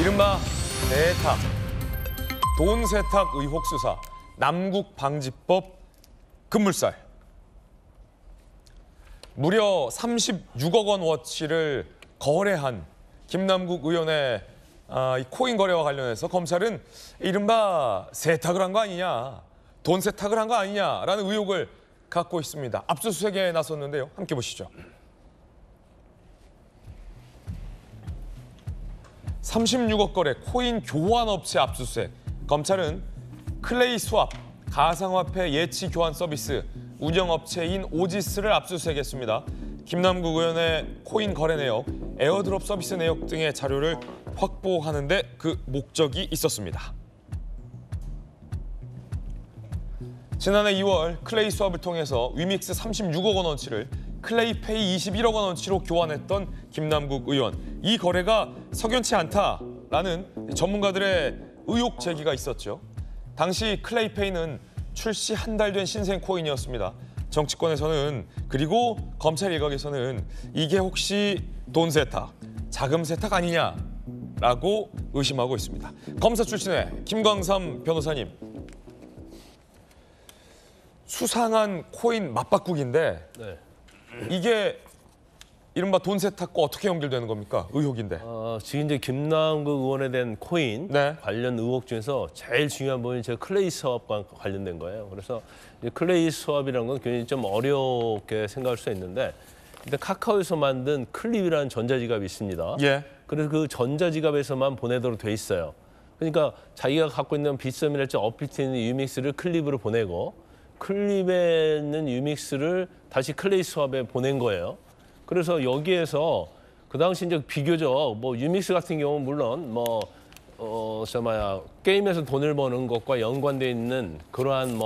이른바 세탁, 돈 세탁 의혹 수사, 남국방지법 급물살. 무려 36억 원 워치를 거래한 김남국 의원의 이 코인 거래와 관련해서 검찰은 이른바 세탁을 한 거 아니냐, 돈 세탁을 한 거 아니냐라는 의혹을 갖고 있습니다. 압수수색에 나섰는데요. 함께 보시죠. 36억 거래 코인 교환 업체 압수수색. 검찰은 클레이 스왑, 가상화폐 예치 교환 서비스 운영업체인 오지스를 압수수색했습니다. 김남국 의원의 코인 거래 내역, 에어드롭 서비스 내역 등의 자료를 확보하는 데 그 목적이 있었습니다. 지난해 2월 클레이 스왑을 통해서 위믹스 36억 원어치를 클레이페이 21억 원어치로 교환했던 김남국 의원. 이 거래가 석연치 않다라는 전문가들의 의혹 제기가 있었죠. 당시 클레이페이는 출시 한 달 된 신생 코인이었습니다. 정치권에서는, 그리고 검찰 일각에서는 이게 혹시 돈 세탁, 자금 세탁 아니냐라고 의심하고 있습니다. 검사 출신의 김광삼 변호사님, 수상한 코인 맞바꾸기인데 네. 이게 이른바 돈 세탁과 어떻게 연결되는 겁니까? 의혹인데. 지금 이제 김남국 의원에 대한 코인 네. 관련 의혹 중에서 제일 중요한 부분이 제 클레이 스왑과 관련된 거예요. 그래서 이제 클레이 스왑이라는 건 굉장히 좀 어렵게 생각할 수 있는데, 일단 카카오에서 만든 클립이라는 전자지갑이 있습니다. 예. 그래서 그 전자지갑에서만 보내도록 돼 있어요. 그러니까 자기가 갖고 있는 빗썸이랄지 어필트 있는 유믹스를 클립으로 보내고, 클립에 있는 유믹스를 다시 클레이 스왑에 보낸 거예요. 그래서 여기에서 그 당시 이제 비교적 뭐 유믹스 같은 경우는 물론 게임에서 돈을 버는 것과 연관돼 있는 그러한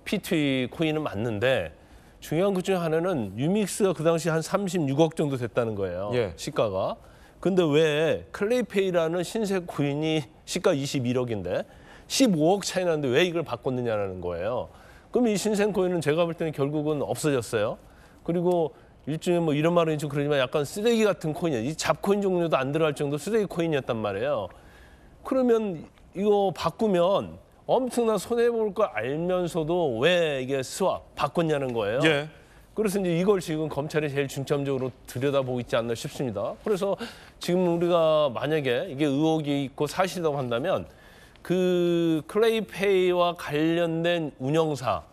P2E 코인은 맞는데, 중요한 것 중에 하나는 유믹스가 그 당시 한 36억 정도 됐다는 거예요. 예. 시가가. 근데 왜 클레이페이라는 신생 코인이 시가 21억인데 15억 차이 나는데 왜 이걸 바꿨느냐라는 거예요. 그럼 이 신생 코인은 제가 볼 때는 결국은 없어졌어요. 그리고 일종의 이런 말은 좀 그러지만 약간 쓰레기 같은 코인이에요. 이 잡코인 종류도 안 들어갈 정도 쓰레기 코인이었단 말이에요. 그러면 이거 바꾸면 엄청난 손해볼 걸 알면서도 왜 이게 스왑 바꿨냐는 거예요. 예. 그래서 이제 이걸 지금 검찰이 제일 중점적으로 들여다보고 있지 않나 싶습니다. 그래서 지금 우리가 만약에 이게 의혹이 있고 사실이라고 한다면, 그 클레이페이와 관련된 운영사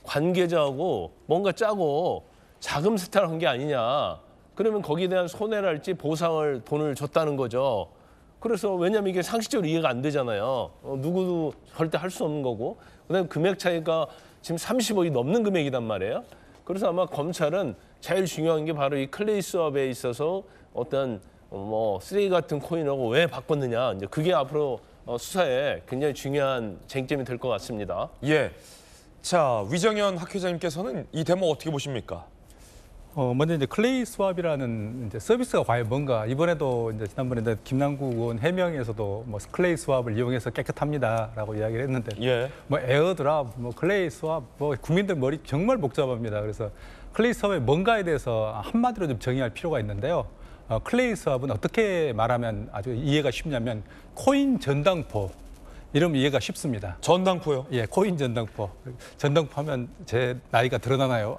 관계자하고 뭔가 짜고 자금 세탁을 한 게 아니냐. 그러면 거기에 대한 손해랄지 보상을 돈을 줬다는 거죠. 그래서 왜냐하면 이게 상식적으로 이해가 안 되잖아요. 누구도 절대 할 수 없는 거고. 그다음에 금액 차이가 지금 30억이 넘는 금액이단 말이에요. 그래서 아마 검찰은 제일 중요한 게 바로 이 클레이 스왑에 있어서 어떤 쓰레기 같은 코인하고 왜 바꿨느냐. 이제 그게 앞으로 수사에 굉장히 중요한 쟁점이 될 것 같습니다. 예. 자, 위정현 학회장님께서는 이 대목 어떻게 보십니까? 먼저 이제 클레이 스왑이라는 이제 서비스가 과연 뭔가, 이번에도 이제 지난번에 이제 김남국 의원 해명에서도 클레이 스왑을 이용해서 깨끗합니다라고 이야기를 했는데, 예. 에어드랍, 국레이 스왑, 국민들 머리 정말 복잡합니다. 그래서 클레이 스왑의 뭔가에 대해서 한마디로 좀 정의할 필요가 있는데요. 클레이 스왑은 어떻게 말하면 아주 이해가 쉽냐면 코인 전당포. 이러면 이해가 쉽습니다. 전당포요? 예, 코인 전당포. 전당포 하면 제 나이가 드러나나요?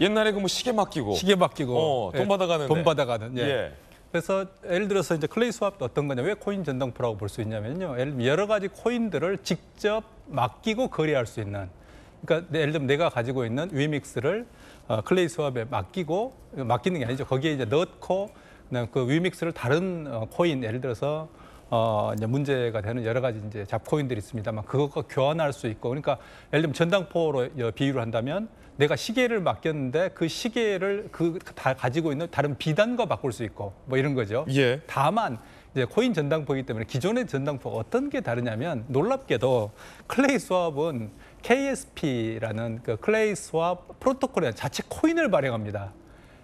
옛날에 시계 맡기고. 시계 맡기고. 돈 받아가는. 돈 받아가는. 예. 예. 그래서 예를 들어서 이제 클레이 스왑도 어떤 거냐, 왜 코인 전당포라고 볼 수 있냐면요. 여러 가지 코인들을 직접 맡기고 거래할 수 있는. 그러니까 예를 들면 내가 가지고 있는 위믹스를 클레이 스왑에 맡기는 게 아니죠. 거기에 이제 넣고 그 위믹스를 다른 코인, 예를 들어서 이제 문제가 되는 여러 가지 이제 잡코인들이 있습니다만 그것과 교환할 수 있고, 그러니까 예를 들면 전당포로 비유를 한다면 내가 시계를 맡겼는데 그 시계를 다 가지고 있는 다른 비단과 바꿀 수 있고 이런 거죠. 예. 다만 이제 코인 전당포이기 때문에 기존의 전당포가 어떤 게 다르냐면, 놀랍게도 클레이 스왑은 KSP라는 그 클레이 스왑 프로토콜의 자체 코인을 발행합니다.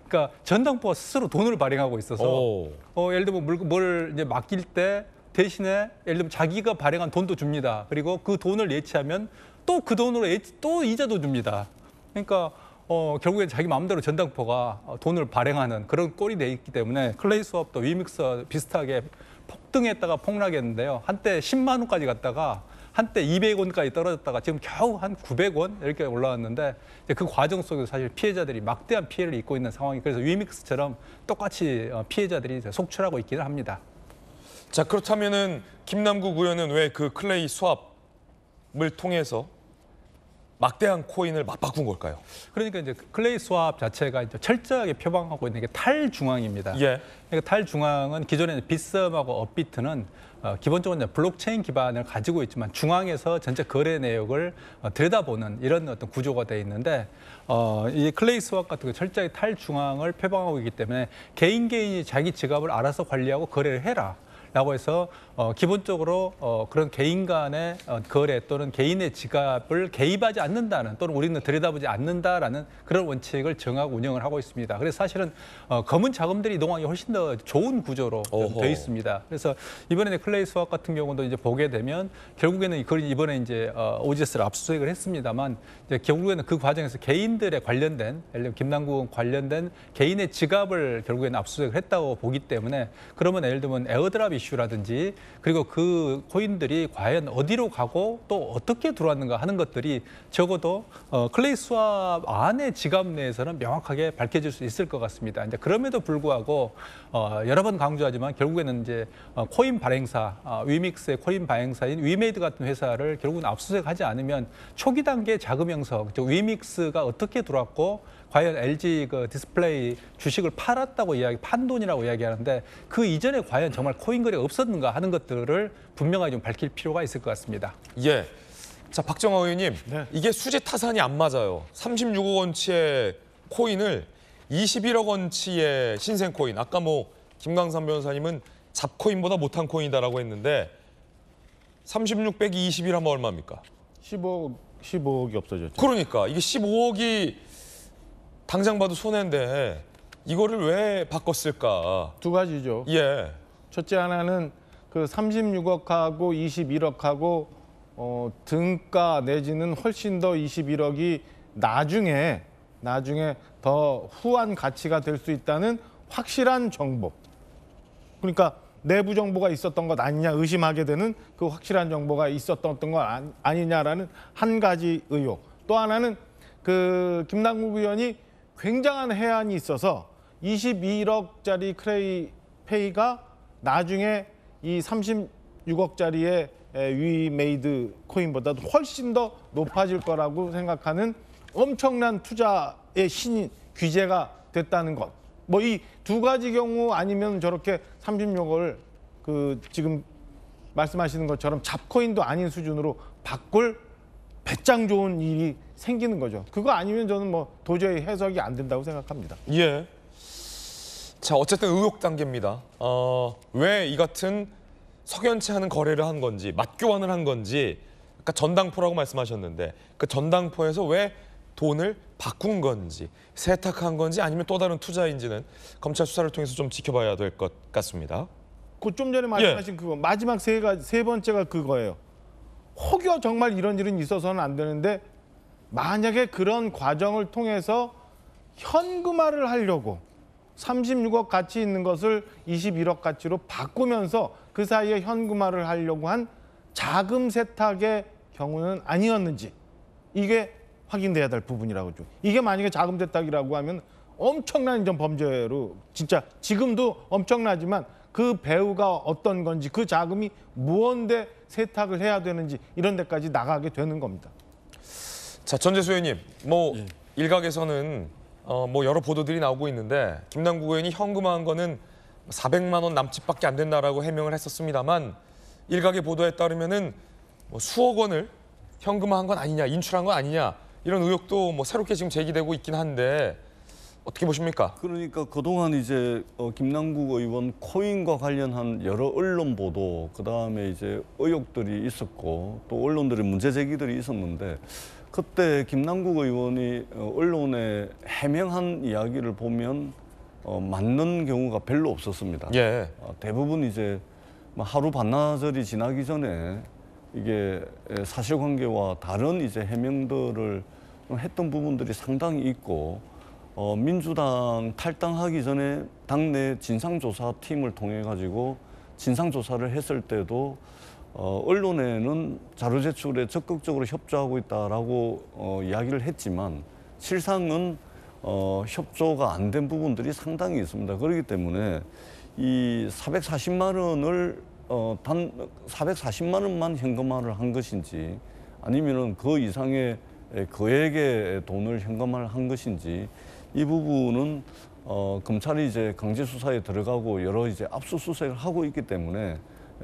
그러니까 전당포가 스스로 돈을 발행하고 있어서 예를 들면 뭘 이제 맡길 때 대신에 예를 들면 자기가 발행한 돈도 줍니다. 그리고 그 돈을 예치하면 또 그 돈으로 또 이자도 줍니다. 그러니까 결국에 자기 마음대로 전당포가 돈을 발행하는 그런 꼴이 돼 있기 때문에 클레이 스왑도 위믹스 비슷하게 폭등했다가 폭락했는데요. 한때 10만 원까지 갔다가 한때 200원까지 떨어졌다가 지금 겨우 한 900원 이렇게 올라왔는데 이제 그 과정 속에서 사실 피해자들이 막대한 피해를 입고 있는 상황이 그래서 위믹스처럼 똑같이 피해자들이 이제 속출하고 있기는 합니다. 자, 그렇다면은 김남국 의원은 왜 그 클레이 스왑을 통해서 막대한 코인을 맞바꾼 걸까요? 그러니까 이제 클레이 스왑 자체가 이제 철저하게 표방하고 있는 게 탈중앙입니다. 예. 그러니까 탈중앙은 기존에 빗썸하고 업비트는 기본적으로 이제 블록체인 기반을 가지고 있지만 중앙에서 전체 거래 내역을 들여다보는 이런 어떤 구조가 돼 있는데 이 클레이 스왑 같은 거 철저하게 탈중앙을 표방하고 있기 때문에 개인이 자기 지갑을 알아서 관리하고 거래를 해라. 라고 해서 기본적으로 그런 개인 간의 거래 또는 개인의 지갑을 개입하지 않는다는 또는 우리는 들여다보지 않는다라는 그런 원칙을 정하고 운영을 하고 있습니다. 그래서 사실은 검은 자금들이 이동하기 훨씬 더 좋은 구조로 되어 있습니다. 그래서 이번에 클레이 스왑 같은 경우도 이제 보게 되면 결국에는 이번에 이제 OGS를 압수수색을 했습니다만 이제 결국에는 그 과정에서 개인들의 관련된 예를 들면 김남국 관련된 개인의 지갑을 결국에는 압수수색을 했다고 보기 때문에 그러면 예를 들면 에어드랍 이슈라든지 그리고 그 코인들이 과연 어디로 가고 또 어떻게 들어왔는가 하는 것들이 적어도 클레이 스왑 안의 지갑 내에서는 명확하게 밝혀질 수 있을 것 같습니다. 이제 그럼에도 불구하고 여러 번 강조하지만 결국에는 이제 코인 발행사 위믹스의 코인 발행사인 위메이드 같은 회사를 결국은 압수수색하지 않으면 초기 단계 자금 형성, 즉 위믹스가 어떻게 들어왔고 과연 LG 그 디스플레이 주식을 팔았다고 판돈이라고 이야기하는데 그 이전에 과연 정말 코인 거래가 없었는가 하는 것들을 분명하게 좀 밝힐 필요가 있을 것 같습니다. 예. 자, 박정화 의원님, 이게 수지 타산이 안 맞아요. 36억 원치의 코인을 21억 원치의 신생 코인. 아까 뭐 김광삼 변호사님은 잡코인보다 못한 코인이다라고 했는데 36 빼기 21 하면 얼마입니까? 15억이 없어졌죠. 그러니까 이게 15억이 당장 봐도 손해인데 이거를 왜 바꿨을까? 두 가지죠. 예. 첫째 하나는 그 36억하고 21억하고 등가 내지는 훨씬 더 21억이 나중에 더 후한 가치가 될 수 있다는 확실한 정보. 그러니까 내부 정보가 있었던 것 아니냐 의심하게 되는 그 확실한 정보가 있었던 것 아니냐라는 한 가지 의혹. 또 하나는 그 김남국 의원이 굉장한 해안이 있어서 21억짜리 클레이페이가 나중에 이 36억짜리의 위메이드 코인보다도 훨씬 더 높아질 거라고 생각하는 엄청난 투자의 신인 규제가 됐다는 것. 뭐 이 두 가지 경우 아니면 저렇게 36억을 그 지금 말씀하시는 것처럼 잡코인도 아닌 수준으로 바꿀 배짱 좋은 일이 생기는 거죠. 그거 아니면 저는 뭐 도저히 해석이 안 된다고 생각합니다. 예. 자, 어쨌든 의혹 단계입니다. 왜 이 같은 석연치 않은 거래를 한 건지, 맞교환을 한 건지, 아까 전당포라고 말씀하셨는데 그 전당포에서 왜 돈을 바꾼 건지, 세탁한 건지 아니면 또 다른 투자인지는 검찰 수사를 통해서 좀 지켜봐야 될 것 같습니다. 그 좀 전에 말씀하신 그거 마지막 세 번째가 그거예요. 혹여 정말 이런 일은 있어서는 안 되는데 만약에 그런 과정을 통해서 현금화를 하려고 36억 가치 있는 것을 21억 가치로 바꾸면서 그 사이에 현금화를 하려고 한 자금 세탁의 경우는 아니었는지 이게 확인돼야 될 부분이라고죠. 이게 만약에 자금 세탁이라고 하면 엄청난 좀 범죄로 진짜 지금도 엄청나지만 그 배후가 어떤 건지 그 자금이 무언데 세탁을 해야 되는지 이런 데까지 나가게 되는 겁니다. 자, 전재수 의원님, 뭐 일각에서는 뭐 여러 보도들이 나오고 있는데 김남국 의원이 현금화한 거는 400만 원 남짓밖에 안 된다라고 해명을 했었습니다만 일각의 보도에 따르면은 뭐 수억 원을 현금화한 건 아니냐, 인출한 건 아니냐 이런 의혹도 뭐 새롭게 지금 제기되고 있긴 한데 어떻게 보십니까? 그러니까 그동안 이제 김남국 의원 코인과 관련한 여러 언론 보도, 그다음에 이제 의혹들이 있었고 또 언론들의 문제 제기들이 있었는데 그때 김남국 의원이 언론에 해명한 이야기를 보면 맞는 경우가 별로 없었습니다. 예. 대부분 이제 하루 반나절이 지나기 전에 이게 사실관계와 다른 이제 해명들을 했던 부분들이 상당히 있고 민주당 탈당하기 전에 당내 진상조사팀을 통해 가지고 진상조사를 했을 때도 언론에는 자료 제출에 적극적으로 협조하고 있다라고 이야기를 했지만 실상은 협조가 안 된 부분들이 상당히 있습니다. 그렇기 때문에 이 440만 원을 단 440만 원만 현금화를 한 것인지 아니면은 그 이상의 거액의 돈을 현금화를 한 것인지 이 부분은 검찰이 이제 강제 수사에 들어가고 여러 이제 압수수색을 하고 있기 때문에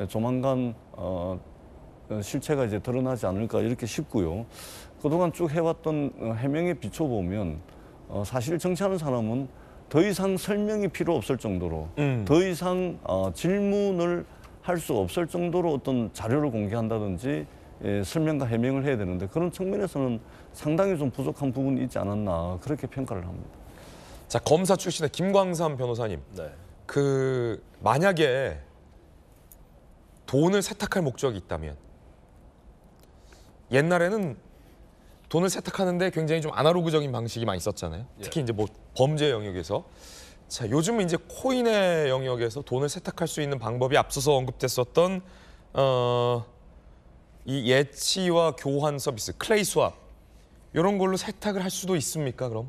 조만간 실체가 이제 드러나지 않을까 이렇게 싶고요. 그동안 쭉 해왔던 해명에 비춰보면 사실 정치하는 사람은 더 이상 설명이 필요 없을 정도로 더 이상 질문을 할 수 없을 정도로 어떤 자료를 공개한다든지 설명과 해명을 해야 되는데 그런 측면에서는 상당히 좀 부족한 부분이 있지 않았나 그렇게 평가를 합니다. 자, 검사 출신의 김광삼 변호사님. 네. 그 만약에 돈을 세탁할 목적이 있다면 옛날에는 돈을 세탁하는데 굉장히 좀 아날로그적인 방식이 많이 있었잖아요. 특히 이제 뭐 범죄 영역에서. 자, 요즘은 이제 코인의 영역에서 돈을 세탁할 수 있는 방법이 앞서서 언급됐었던 이 예치와 교환 서비스, 클레이 스왑 이런 걸로 세탁을 할 수도 있습니까? 그럼?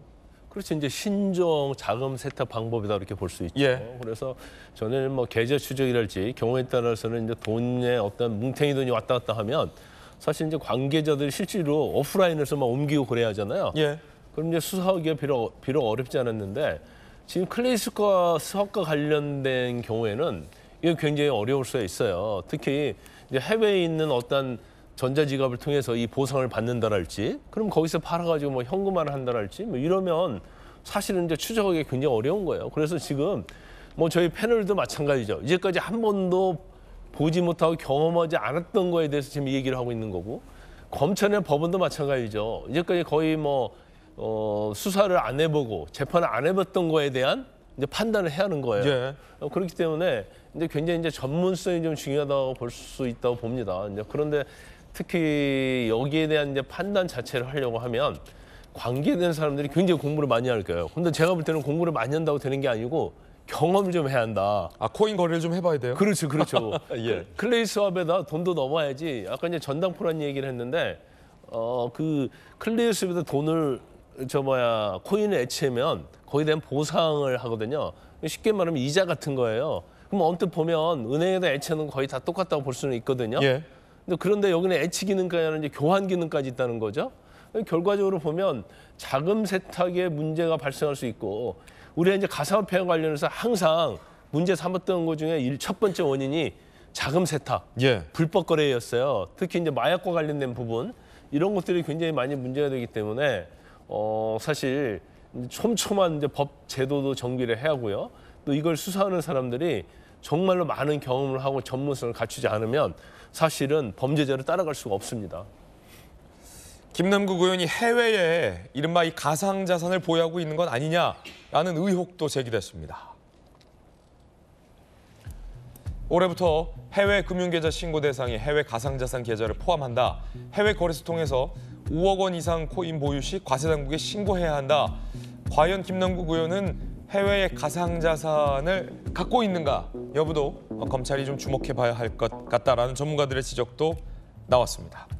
그렇죠. 이제 신종 자금 세탁 방법이다 이렇게 볼 수 있죠. 예. 그래서 저는 뭐 계좌 추적이랄지 경우에 따라서는 이제 돈에 어떤 뭉탱이 돈이 왔다 갔다 하면 사실 이제 관계자들이 실제로 오프라인에서만 옮기고 그래야 하잖아요. 예. 그럼 이제 수사하기가 비록 어렵지 않았는데 지금 클레이 스왑과 관련된 경우에는 이게 굉장히 어려울 수가 있어요. 특히 이제 해외에 있는 어떤 전자지갑을 통해서 이 보상을 받는다랄지, 그럼 거기서 팔아가지고 뭐 현금화를 한다랄지, 뭐 이러면 사실은 이제 추적하기 굉장히 어려운 거예요. 그래서 지금 뭐 저희 패널도 마찬가지죠. 이제까지 한 번도 보지 못하고 경험하지 않았던 거에 대해서 지금 이 얘기를 하고 있는 거고, 검찰이나 법원도 마찬가지죠. 이제까지 거의 뭐 수사를 안 해보고 재판을 안 해봤던 거에 대한 이제 판단을 해야 하는 거예요. 예. 그렇기 때문에 이제 굉장히 이제 전문성이 좀 중요하다고 볼 수 있다고 봅니다. 이제 그런데 특히 여기에 대한 이제 판단 자체를 하려고 하면 관계된 사람들이 굉장히 공부를 많이 할 거예요. 근데 제가 볼 때는 공부를 많이 한다고 되는 게 아니고 경험을 좀 해야 한다. 아, 코인 거래를 좀 해봐야 돼요? 그렇죠, 그렇죠. 예. 클레이 스왑에다 돈도 넣어야지. 아까 이제 전당포란 얘기를 했는데 그 클레이 스왑에다 돈을 코인을 애치면 거기에 대한 보상을 하거든요. 쉽게 말하면 이자 같은 거예요. 그럼 언뜻 보면 은행에다 애치는 건 거의 다 똑같다고 볼 수는 있거든요. 예. 그런데 여기는 애치 기능까지 아니라 이제 교환 기능까지 있다는 거죠. 결과적으로 보면 자금 세탁에 문제가 발생할 수 있고, 우리가 이제 가상화폐와 관련해서 항상 문제 삼았던 것 중에 첫 번째 원인이 자금 세탁, 예. 불법 거래였어요. 특히 이제 마약과 관련된 부분, 이런 것들이 굉장히 많이 문제가 되기 때문에 사실 촘촘한 이제 법 제도도 정비를 해야 하고요. 또 이걸 수사하는 사람들이 정말로 많은 경험을 하고 전문성을 갖추지 않으면 사실은 범죄자를 따라갈 수가 없습니다. 김남국 의원이 해외에 이른바 이 가상자산을 보유하고 있는 건 아니냐라는 의혹도 제기됐습니다. 올해부터 해외 금융계좌 신고 대상에 해외 가상자산 계좌를 포함한다. 해외 거래소 통해서 5억 원 이상 코인 보유 시 과세당국에 신고해야 한다. 과연 김남국 의원은 해외의 가상자산을 갖고 있는가 여부도 검찰이 좀 주목해봐야 할 것 같다라는 전문가들의 지적도 나왔습니다.